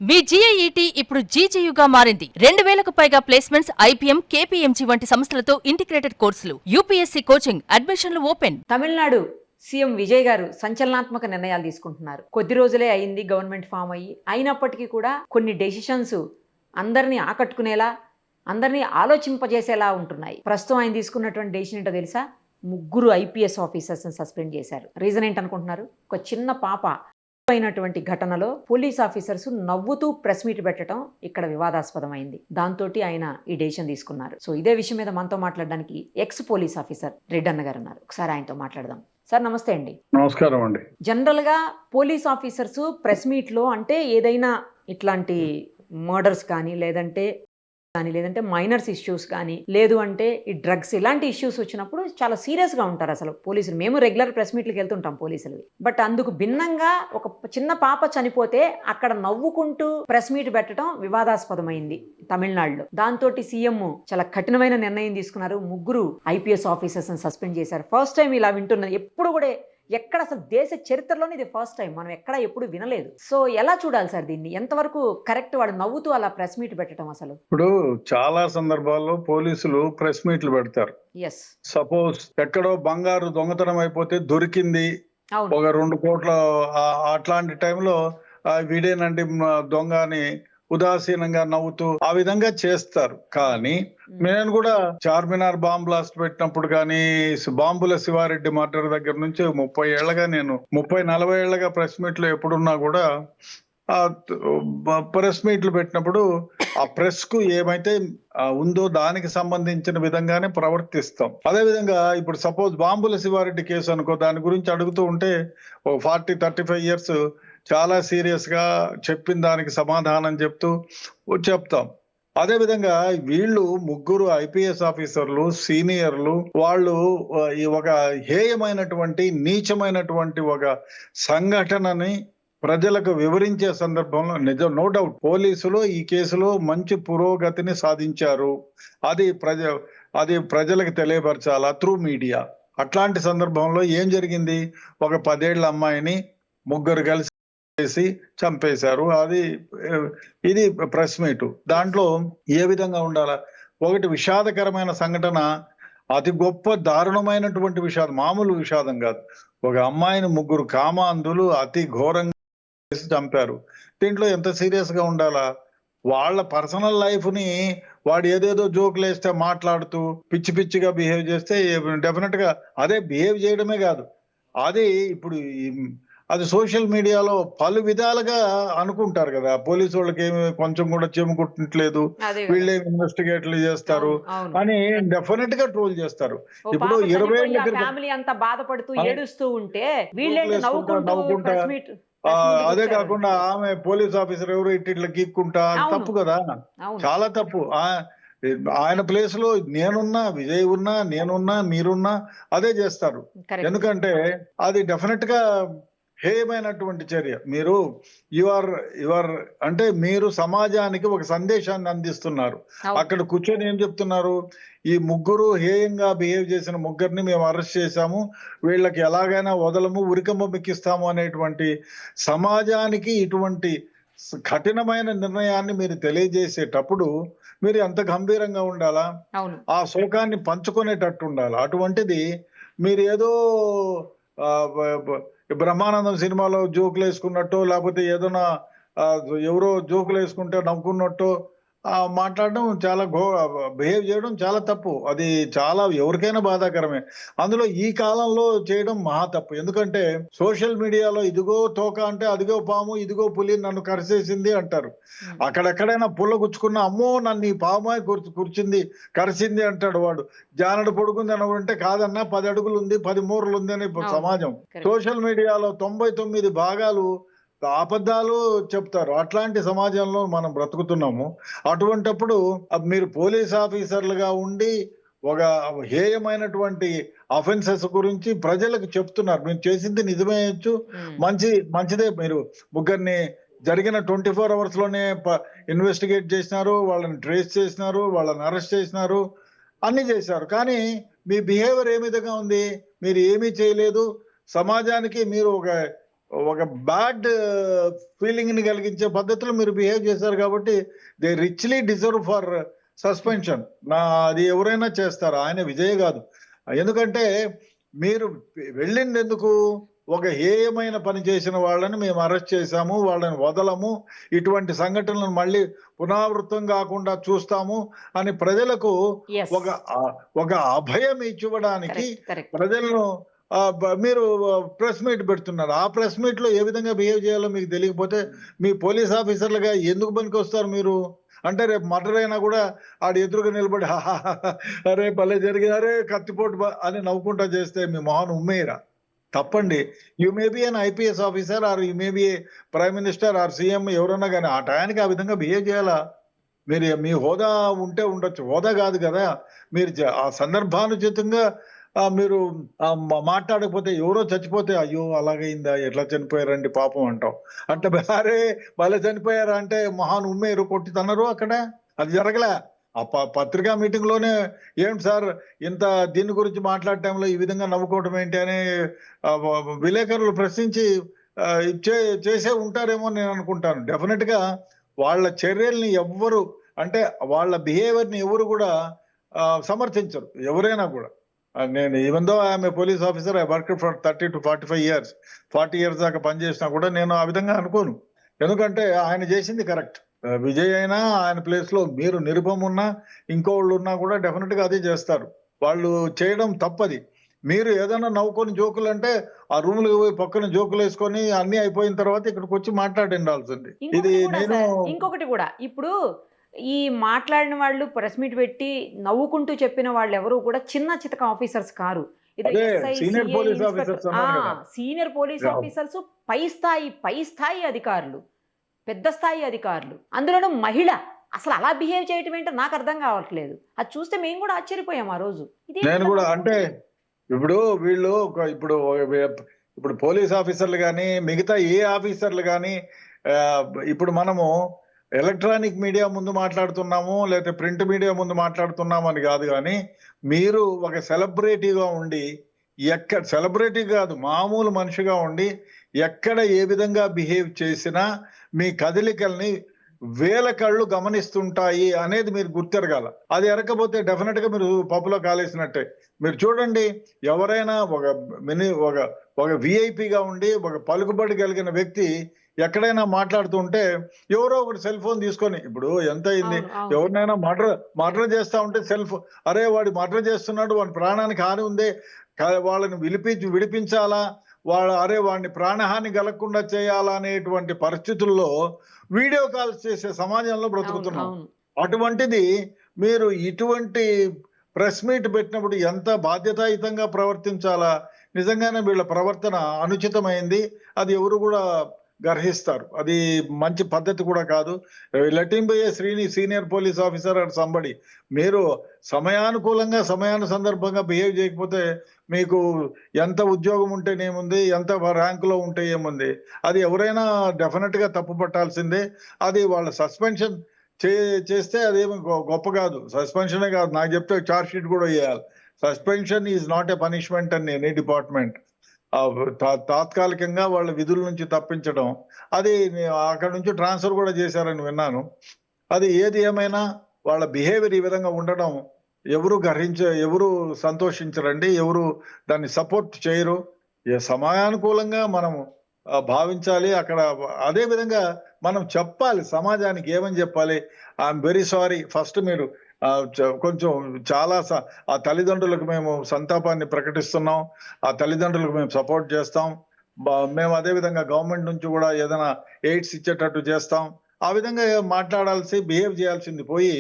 మీ జీఐఈటీ ఇప్పుడు జీజేయుగా మారింది. 2000కు పైగా ప్లేస్మెంట్స్, ఐపీఎం, కేపీఎంజీ వంటి సంస్థలతో ఇంటిగ్రేటెడ్ కోర్సులు, యూపీఎస్సీ కోచింగ్, అడ్మిషన్లు ఓపెన్. తమిళనాడు సీఎం విజయ్ గారు సంచలనాత్మక నిర్ణయాలు తీసుకుంటున్నారు. కొద్ది రోజులే అయింది గవర్నమెంట్ ఫామ్ అయ్యి, అయినప్పటికీ కూడా కొన్ని డెసిషన్స్ అందరినీ ఆకట్టుకునేలా, అందరినీ ఆలోచింపజేసేలా ఉంటున్నాయి. ప్రస్తుతం ఆయన తీసుకున్నటువంటి డెసిషన్ ఏంటో తెలుసా? 3 ఐపీఎస్ ఆఫీసర్స్ని సస్పెండ్ చేశారు. రీజన్ ఏంటనుకుంటున్నారు? ఒక చిన్న పాప అయినటువంటి ఘటనలో పోలీస్ ఆఫీసర్స్ నవ్వుతూ ప్రెస్ మీట్ పెట్టడం ఇక్కడ వివాదాస్పదమైంది. దాంతో ఆయన ఈ డెసిషన్ తీసుకున్నారు. సో ఇదే విషయం మీద మనతో మాట్లాడడానికి ఎక్స్ పోలీస్ ఆఫీసర్ రెడ్డన్న గారు ఉన్నారు. ఒకసారి ఆయనతో మాట్లాడదాం. సార్ నమస్తే అండి. నమస్కారం అండి. జనరల్ గా పోలీస్ ఆఫీసర్స్ ప్రెస్ మీట్ లో అంటే ఏదైనా ఇట్లాంటి మర్డర్స్ కానీ లేదంటే మైనర్స్ ఇష్యూస్ కానీ లేదు అంటే ఈ డ్రగ్స్ ఇలాంటి ఇష్యూస్ వచ్చినప్పుడు చాలా సీరియస్గా ఉంటారు అసలు పోలీసులు. మేము రెగ్యులర్ ప్రెస్ మీట్లకు వెళ్తుంటాం పోలీసులు. బట్ అందుకు భిన్నంగా ఒక చిన్న పాప చనిపోతే అక్కడ నవ్వుకుంటూ ప్రెస్ మీట్ పెట్టడం వివాదాస్పదమైంది తమిళనాడులో. దాంతో సీఎం చాలా కఠినమైన నిర్ణయం తీసుకున్నారు. 3 ఐపీఎస్ ఆఫీసర్స్ సస్పెండ్ చేశారు. ఫస్ట్ టైం ఇలా వింటున్నది. ఎప్పుడు కూడా ఎక్కడ అసలు దేశ చరిత్రలోనే ఇది ఫస్ట్ టైం. మనం ఎక్కడ ఎప్పుడు వినలేదు. సో ఎలా చూడాలి సార్ దీన్ని? ఎంతవరకు కరెక్ట్ వాడు నవ్వుతూ అలా ప్రెస్ మీట్ పెట్టడం? అసలు ఇప్పుడు చాలా సందర్భాల్లో పోలీసులు ప్రెస్ మీట్లు పెడతారు. ఎస్, సపోజ్ ఎక్కడో బంగారు దొంగతనం అయిపోతే దొరికింది ఒక 2 కోట్ల, అట్లాంటి టైంలో వీడేనండి దొంగ అని ఉదాసీనంగా నవ్వుతూ ఆ విధంగా చేస్తారు. కానీ నేను కూడా చార్మినార్ బాంబ్ బ్లాస్ట్ పెట్టినప్పుడు కానీ, బాంబుల శివారెడ్డి మర్డర్ దగ్గర నుంచి 30 ఏళ్లగా నేను 30-40 ఏళ్లగా ప్రెస్ మీట్లు ఎప్పుడున్నా కూడా ప్రెస్ మీట్లు పెట్టినప్పుడు ఆ ప్రెస్ కు ఏమైతే ఉందో దానికి సంబంధించిన విధంగానే ప్రవర్తిస్తాం. అదే విధంగా ఇప్పుడు సపోజ్ బాంబుల శివారెడ్డి కేసు అనుకో, దాని గురించి అడుగుతూ ఉంటే 40-35 ఇయర్స్ చాలా సీరియస్ గా చెప్పిన దానికి సమాధానం చెప్తాం. అదే విధంగా వీళ్ళు 3 ఐపీఎస్ ఆఫీసర్లు, సీనియర్లు, వాళ్ళు ఒక హేయమైనటువంటి నీచమైనటువంటి ఒక సంఘటనని ప్రజలకు వివరించే సందర్భంలో నో డౌట్ పోలీసులు ఈ కేసులో మంచి పురోగతిని సాధించారు. అది ప్రజలకు తెలియపరచాలా త్రూ మీడియా. అట్లాంటి సందర్భంలో ఏం జరిగింది? ఒక 10 ఏళ్ల అమ్మాయిని 3 కలిసి చేసి చంపేశారు. ఇది ప్రెస్ మీట్. దాంట్లో ఏ విధంగా ఉండాలా? ఒకటి విషాదకరమైన సంఘటన, అతి గొప్ప దారుణమైనటువంటి విషాదం, మామూలు విషాదం కాదు. ఒక అమ్మాయిని 3 కామాంధులు అతి ఘోరంగా చేసి చంపారు. దీంట్లో ఎంత సీరియస్ గా ఉండాలా? వాళ్ళ పర్సనల్ లైఫ్ ని వాడు ఏదేదో జోకులు వేస్తే మాట్లాడుతూ పిచ్చి పిచ్చిగా బిహేవ్ చేస్తే డెఫినెట్ గా అదే బిహేవ్ చేయడమే కాదు, ఇప్పుడు అది సోషల్ మీడియాలో పలు విధాలుగా అనుకుంటారు కదా, పోలీసు వాళ్ళకి ఏమి కొంచెం కూడా చెముకుట్టట్లేదు, వీళ్ళే ఇన్వెస్టిగేట్లు చేస్తారు అని డెఫినెట్ గా ట్రోల్ చేస్తారు. ఇప్పుడు 20 ఏళ్ళ ఫ్యామిలీ అంతా బాధపడుతూ ఏడుస్తూ ఉంటే నవ్వుకుంటా, అదే కాకుండా ఆమె పోలీస్ ఆఫీసర్ ఎవరు ఇట్లా గీక్కుంటా, తప్పు కదా, చాలా తప్పు. ఆయన ప్లేస్ లో నేనున్నా, విజయ్ ఉన్నా, నేనున్నా, మీరున్నా అదే చేస్తారు. ఎందుకంటే అది డెఫినెట్ గా హేయమైనటువంటి చర్య. అంటే మీరు సమాజానికి ఒక సందేశాన్ని అందిస్తున్నారు. అక్కడ కూర్చొని ఏం చెప్తున్నారు? ఈ 3 హేయంగా బిహేవ్ చేసిన 3ని మేము అరెస్ట్ చేశాము, వీళ్ళకి ఎలాగైనా వదలము, ఉరికంబ మెక్కిస్తాము అనేటువంటి సమాజానికి ఇటువంటి కఠినమైన నిర్ణయాన్ని మీరు తెలియజేసేటప్పుడు మీరు ఎంత గంభీరంగా ఉండాలా, ఆ శోకాన్ని పంచుకునేటట్టు ఉండాలి. అటువంటిది మీరు ఏదో బ్రహ్మానందం సినిమాలో జోకులు వేసుకున్నట్టు, లేకపోతే ఏదైనా ఎవరో జోకులు వేసుకుంటే నవ్వుకున్నట్టు మాట్లాడడం, చాలా బిహేవ్ చేయడం చాలా తప్పు. అది చాలా ఎవరికైనా బాధాకరమే. అందులో ఈ కాలంలో చేయడం మహా తప్పు. ఎందుకంటే సోషల్ మీడియాలో ఇదిగో తోక అంటే అదిగో పాము, ఇదిగో పులి నన్ను కరిసేసింది అంటారు. అక్కడెక్కడైనా పుల్ల గుచ్చుకున్న అమ్మో నన్ను ఈ పాము కరిసింది అంటాడు వాడు. జానడు పొడుకుంది అనుకుంటే కాదన్నా 10 అడుగులు ఉంది, 10 మూరలు ఉంది అని సమాజం. సోషల్ మీడియాలో 99 భాగాలు అబద్ధాలు చెప్తారు. అట్లాంటి సమాజంలో మనం బ్రతుకుతున్నాము. అటువంటప్పుడు మీరు పోలీస్ ఆఫీసర్లుగా ఉండి ఒక హేయమైనటువంటి అఫెన్సెస్ గురించి ప్రజలకు చెప్తున్నారు. మీరు చేసింది నిజమేయచ్చు, మంచిదే. మీరు 3ని జరిగిన 24 hours లోనే ఇన్వెస్టిగేట్ చేసినారు, వాళ్ళని ట్రేస్ చేసినారు, వాళ్ళని అరెస్ట్ చేసినారు, అన్ని చేశారు. కానీ మీ బిహేవియర్ ఏ విధంగా ఉంది? మీరు ఏమీ చేయలేదు. సమాజానికి మీరు ఒక ఒక బ్యాడ్ ఫీలింగ్ ని కలిగించే పద్ధతిలో మీరు బిహేవ్ చేశారు కాబట్టి they richly deserve for suspension. అది ఎవరైనా చేస్తారు, ఆయన విజయ్ కాదు. ఎందుకంటే మీరు వెళ్ళింది ఎందుకు? ఒక హేయమైన పని చేసిన వాళ్ళని మేము అరెస్ట్ చేశాము, వాళ్ళని వదలము, ఇటువంటి సంఘటనలను మళ్ళీ పునరావృతం కాకుండా చూస్తాము అని ప్రజలకు Yes. ఒక అభయం ఇచ్చివ్వడానికి Correct, correct. ప్రజలను మీరు ప్రెస్ మీట్ పెడుతున్నారు. ఆ ప్రెస్ మీట్ లో ఏ విధంగా బిహేవ్ చేయాలో మీకు తెలియకపోతే మీ పోలీస్ ఆఫీసర్లుగా ఎందుకు పనికి వస్తారు మీరు? అంటే రేపు మర్డర్ అయినా కూడా ఆడు ఎదురుగా నిలబడి అరే భలే జరిగింది, అరే కత్తిపోటు అని నవ్వుకుంటా చేస్తే మీ మొహన్ ఉమ్మేయరా? తప్పండి. You may be an IPS officer or you may be prime minister or CM ఎవరన్నా కానీ ఆ టయానికి ఆ విధంగా బిహేవ్ చేయాలా? మీరు మీ హోదా ఉంటే ఉండొచ్చు, హోదా కాదు కదా. మీరు ఆ సందర్భానుచితంగా మీరు మాట్లాడకపోతే ఎవరో చచ్చిపోతే అయ్యో అలాగైందా, ఎట్లా చనిపోయారండి పాపం అంటాం. అంటే అరే భలే చనిపోయారా అంటే మహాన్ ఉమ్మేరు, కొట్టి తన్నారు అక్కడ. అది జరగలే. ఆ పత్రికా మీటింగ్ లోనే ఏంటి సార్ ఇంత దీని గురించి మాట్లాడే టైంలో ఈ విధంగా నవ్వుకోవడం ఏంటి అని విలేకరులు ప్రశ్నించి చేసే ఉంటారేమో నేను అనుకుంటాను. డెఫినెట్ గా వాళ్ళ చర్యల్ని ఎవ్వరు, అంటే వాళ్ళ బిహేవియర్ ని ఎవరు కూడా సమర్థించరు ఎవరైనా కూడా. నేను even though I'm a police officer, I work for 30 to 45 years, 40 years దాకా పనిచేసినా కూడా నేను ఆ విధంగా అనుకోను. ఎందుకంటే ఆయన చేసింది కరెక్ట్. విజయ్ అయినా ఆయన ప్లేస్ లో మీరు నిరుపం ఉన్నా ఇంకోళ్ళు ఉన్నా కూడా డెఫినెట్ గా అదే చేస్తారు. వాళ్ళు చేయడం తప్పది. మీరు ఏదైనా నవ్వుకొని జోకులు అంటే ఆ రూమ్ లో పోయి పక్కన జోకులు వేసుకొని అన్ని అయిపోయిన తర్వాత ఇక్కడికి వచ్చి మాట్లాడిండాల్సింది. ఇది నేను ఇంకొకటి కూడా ఇప్పుడు ఈ మాట్లాడిన వాళ్ళు ప్రెస్ మీట్ పెట్టి నవ్వుకుంటూ చెప్పిన వాళ్ళు ఎవరు కూడా చిన్న చితక ఆఫీసర్స్ కారు. Senior police officers senior police officers పై స్థాయి అధికారులు, పెద్ద స్థాయి అధికారులు, అందులోనూ మహిళ. అసలు అలా బిహేవ్ చేయటం ఏంటో నాకు అర్థం కావట్లేదు. అది చూస్తే మేము కూడా ఆశ్చర్యపోయాం ఆ రోజు. నేను కూడా అంటే ఇప్పుడు వీళ్ళు ఇప్పుడు పోలీస్ ఆఫీసర్లు కానీ మిగతా ఏ ఆఫీసర్లు కానీ ఇప్పుడు మనము ఎలక్ట్రానిక్ మీడియా ముందు మాట్లాడుతున్నాము లేకపోతే ప్రింట్ మీడియా ముందు మాట్లాడుతున్నాము అని కాదు, కానీ మీరు ఒక సెలబ్రిటీగా ఉండి సెలబ్రిటీ కాదు మామూలు మనిషిగా ఉండి ఎక్కడ ఏ విధంగా బిహేవ్ చేసినా మీ కదలికల్ని వేల కళ్ళు గమనిస్తుంటాయి అనేది మీరు గుర్తెరగాల. అది ఎరకపోతే డెఫినెట్ గా మీరు పప్పులో కాలేసినట్టే. మీరు చూడండి, ఎవరైనా ఒక విఐపిగా ఉండి ఒక పలుకుబడి కలిగిన వ్యక్తి ఎక్కడైనా మాట్లాడుతుంటే ఎవరో ఒకటి సెల్ ఫోన్ తీసుకొని, ఇప్పుడు ఎంత అయింది, ఎవరినైనా మర్డర్ చేస్తా ఉంటే అరే వాడు మర్డర్ చేస్తున్నాడు, వాడి ప్రాణానికి హాని ఉంది, వాళ్ళని విడిపించాలా, వాడిని ప్రాణహాని కలగకుండా చేయాలా అనేటువంటి పరిస్థితుల్లో వీడియో కాల్స్ చేసే సమాజంలో బ్రతుకుతున్నాం. అటువంటిది మీరు ఇటువంటి ప్రెస్ మీట్ పెట్టినప్పుడు ఎంత బాధ్యతాయుతంగా ప్రవర్తించాలా? నిజంగానే వీళ్ళ ప్రవర్తన అనుచితమైంది. అది ఎవరు కూడా గర్హిస్తారు. అది మంచి పద్ధతి కూడా కాదు. Let him be a senior police officer or somebody. మీరు సమయానుకూలంగా సందర్భంగా బిహేవ్ చేయకపోతే మీకు ఎంత ఉద్యోగం ఉంటేనేముంది, ఎంత ర్యాంకులో ఉంటే ఏముంది, అది ఎవరైనా డెఫినెట్ గా తప్పు పట్టాల్సిందే. అది వాళ్ళ సస్పెన్షన్ చేస్తే అదేమి గొప్ప కాదు. సస్పెన్షనే కాదు, నాకు చెప్తే ఛార్జ్ షీట్ కూడా వేయాలి. Suspension is not a punishment అని ఎనీ డిపార్ట్మెంట్. తాత్కాలికంగా వాళ్ళ విధుల నుంచి తప్పించడం, అది అక్కడ నుంచి ట్రాన్స్ఫర్ కూడా చేశారని విన్నాను. అది ఏది ఏమైనా వాళ్ళ బిహేవియర్ ఈ విధంగా ఉండడం ఎవరు సంతోషించరండి, ఎవరు దాన్ని సపోర్ట్ చేయరు. సమయానుకూలంగా మనము భావించాలి. అక్కడ అదే విధంగా మనం చెప్పాలి సమాజానికి. ఏమని చెప్పాలి? I'm very sorry. ఫస్ట్ మీరు కొంచెం చాలా ఆ తల్లిదండ్రులకు మేము సంతాపాన్ని ప్రకటిస్తున్నాం, ఆ తల్లిదండ్రులకు మేము సపోర్ట్ చేస్తాం. మేము అదే విధంగా గవర్నమెంట్ నుంచి కూడా ఏదైనా ఎయిడ్స్ ఇచ్చేటట్టు చేస్తాం. ఆ విధంగా బిహేవ్ చేయాల్సింది పోయి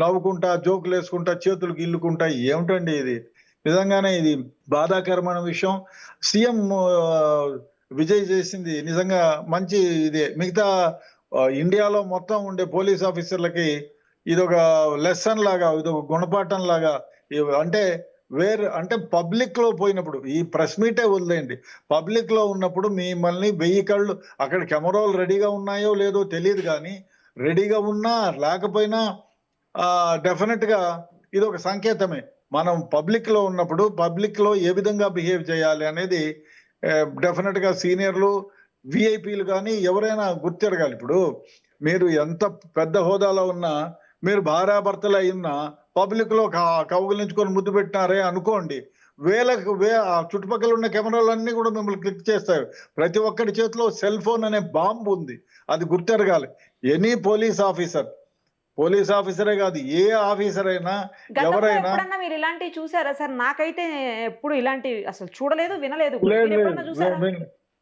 నవ్వుకుంటా జోకులు వేసుకుంటా చేతులు గిల్లుకుంటా ఏమిటండి ఇది? నిజంగానే ఇది బాధాకరమైన విషయం. సీఎం విజయ్ చేసింది నిజంగా మంచి ఇదే. మిగతా ఇండియాలో మొత్తం ఉండే పోలీస్ ఆఫీసర్లకి ఇదొక లెసన్ లాగా, ఇదొక గుణపాఠం లాగా. అంటే పబ్లిక్ లో పోయినప్పుడు, ఈ ప్రెస్ మీటే వదిలేయండి, పబ్లిక్ లో ఉన్నప్పుడు మిమ్మల్ని 1000 కళ్ళు, అక్కడ కెమెరాలు రెడీగా ఉన్నాయో లేదో తెలియదు, కానీ రెడీగా ఉన్నా లేకపోయినా డెఫినెట్ గా ఇది ఒక సంకేతమే. మనం పబ్లిక్ లో ఉన్నప్పుడు పబ్లిక్ లో ఏ విధంగా బిహేవ్ చేయాలి అనేది డెఫినెట్ గా సీనియర్లు విఐపీలు కానీ ఎవరైనా గుర్తిరగాలి. ఇప్పుడు మీరు ఎంత పెద్ద హోదాలో ఉన్నా, మీరు భార్యాభర్తలు అయినా పబ్లిక్ లో కౌగిలించుకొని ముద్దు పెట్టినారే అనుకోండి, ఆ చుట్టుపక్కల ఉన్న కెమెరాలన్నీ కూడా మిమ్మల్ని క్లిక్ చేస్తాయి. ప్రతి ఒక్కరి చేతిలో సెల్ ఫోన్ అనే బాంబు ఉంది, అది గుర్తెరగాలి. ఎనీ పోలీస్ ఆఫీసరే కాదు, ఏ ఆఫీసర్ అయినా ఎవరైనా. ఎప్పుడన్నా మీరు ఇలాంటివి చూసారా సార్? నాకైతే ఎప్పుడు ఇలాంటి అసలు చూడలేదు, వినలేదు.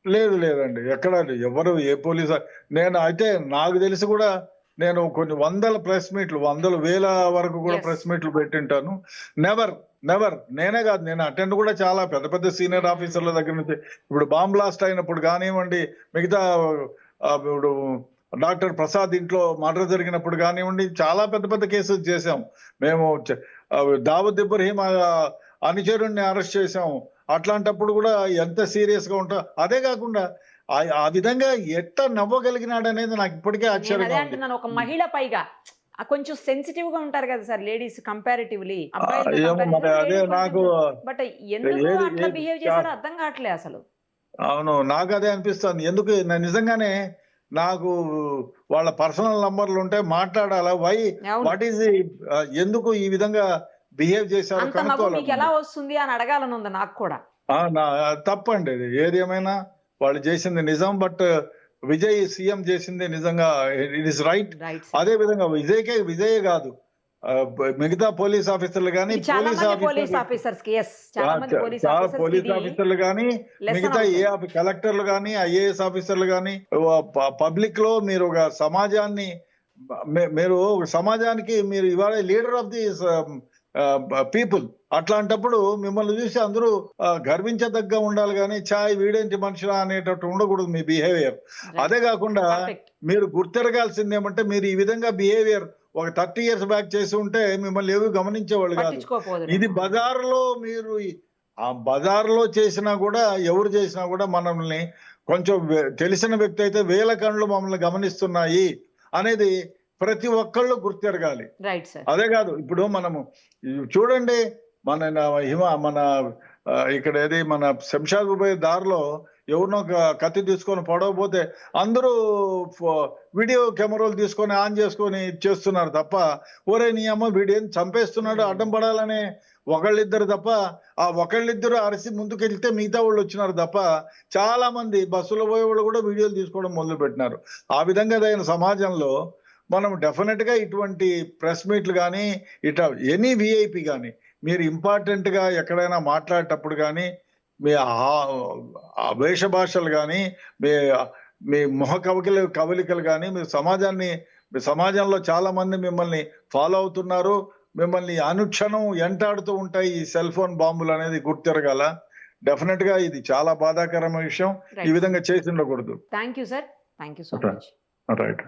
లేదండి, ఎక్కడ ఎవరు ఏ పోలీస్. నేను అయితే నాకు తెలిసి కూడా నేను కొన్ని వందల ప్రెస్ మీట్లు, వేల వరకు కూడా ప్రెస్ మీట్లు పెట్టింటాను. నెవర్ నేనే కాదు, నేను అటెండ్ కూడా చాలా పెద్ద సీనియర్ ఆఫీసర్ల దగ్గర నుంచి. ఇప్పుడు బాంబ్ బ్లాస్ట్ అయినప్పుడు కానివ్వండి, మిగతా ఇప్పుడు డాక్టర్ ప్రసాద్ ఇంట్లో మర్డర్ జరిగినప్పుడు కానివ్వండి, చాలా పెద్ద కేసులు చేశాం మేము. దావూద్ ఇబ్రహీం అనుచరుణ్ణి అరెస్ట్ చేశాము. అట్లాంటప్పుడు కూడా ఎంత సీరియస్ గా ఉంటా. అదే కాకుండా ఆ విధంగా ఎట్లా నవ్వగలిగినాడు అనేది నాకు ఇప్పటికే ఆశ్చర్యంగా ఉంది. ఒక మహిళ పైగా కొంచెం సెన్సిటివ్ గా ఉంటారు కదా సార్ లేడీస్ కంపారిటివ్లీ. అదే నాకు బట్ ఎందుకు అట్లా బిహేవ్ చేశారో అర్థం కావట్లే అసలు. అవును, నాకు అదే అనిపిస్తుంది. ఎందుకు నిజంగానే నాకు వాళ్ళ పర్సనల్ నంబర్లు ఉంటే మాట్లాడాలా, వాట్ ఈస్ ఎందుకు ఈ విధంగా బిహేవ్ చేశారు మీకు ఎలా వస్తుంది అని అడగాలని ఉంది నాకు కూడా. తప్పండి ఇది, ఏది ఏమైనా వాళ్ళు చేసింది నిజం. బట్ విజయ్ సీఎం చేసింది నిజంగా ఇట్ ఇస్ రైట్. అదే విధంగా విజయే కాదు, మిగతా పోలీస్ ఆఫీసర్లు కానీ, చాలా పోలీస్ ఆఫీసర్లు కానీ, మిగతా కలెక్టర్లు కానీ, ఐఏఎస్ ఆఫీసర్లు కానీ, పబ్లిక్ లో మీరు ఒక సమాజానికి మీరు ఇవాళ లీడర్ ఆఫ్ ది పీపుల్. అట్లాంటప్పుడు మిమ్మల్ని చూసి అందరూ గర్వించదగ్గ ఉండాలి కానీ వీడేంటి మనుషులా అనేటట్టు ఉండకూడదు మీ బిహేవియర్. అదే కాకుండా మీరు గుర్తెరగాల్సింది ఏమంటే, మీరు ఈ విధంగా బిహేవియర్ ఒక 30 years బ్యాక్ చేసి ఉంటే మిమ్మల్ని ఏవి గమనించేవాళ్ళు కాదు. ఇది మీరు ఆ బజార్లో చేసినా కూడా, ఎవరు చేసినా కూడా మనల్ని కొంచెం తెలిసిన వ్యక్తి అయితే వేల కళ్ళు మమ్మల్ని గమనిస్తున్నాయి అనేది ప్రతి ఒక్కళ్ళు గుర్తెరగాలి. అదే కాదు, ఇప్పుడు మనము చూడండి, మన ఇక్కడ ఏది మన శంషాబాద్ పోయే దారిలో ఎవరినో కత్తి తీసుకొని పొడవపోతే అందరూ వీడియో కెమెరాలు తీసుకొని ఆన్ చేసుకొని చేస్తున్నారు తప్ప, ఓరే నీ అమ్మ వీడేం చంపేస్తున్నాడు అడ్డం పడాలనే ఒకళ్ళిద్దరు తప్ప, ఆ ఒకళ్ళిద్దరు అరిసి ముందుకెళ్తే మిగతా వాళ్ళు వచ్చినారు తప్ప, చాలా మంది బస్సులో పోయే వాళ్ళు కూడా వీడియోలు తీసుకోవడం మొదలు పెట్టినారు. ఆ విధంగా అయిన సమాజంలో మనం డెఫినెట్ గా ఇటువంటి ప్రెస్ మీట్లు కానీ, ఇట్లా ఎనీ విఐపి కానీ, మీరు ఇంపార్టెంట్ గా ఎక్కడైనా మాట్లాడేటప్పుడు కానీ, మీ వేష భాషలు కానీ, మీ మొహ కవలికలు కానీ, మీ సమాజంలో చాలా మంది మిమ్మల్ని ఫాలో అవుతున్నారు, మిమ్మల్ని అనుక్షణం ఎంటాడుతూ ఉంటాయి ఈ సెల్ ఫోన్ బాంబులు అనేది గుర్తిరగాల. డెఫినెట్ గా ఇది చాలా బాధాకరమైన విషయం. ఈ విధంగా చేసి ఉండకూడదు. Thank you sir, thank you so much. Right.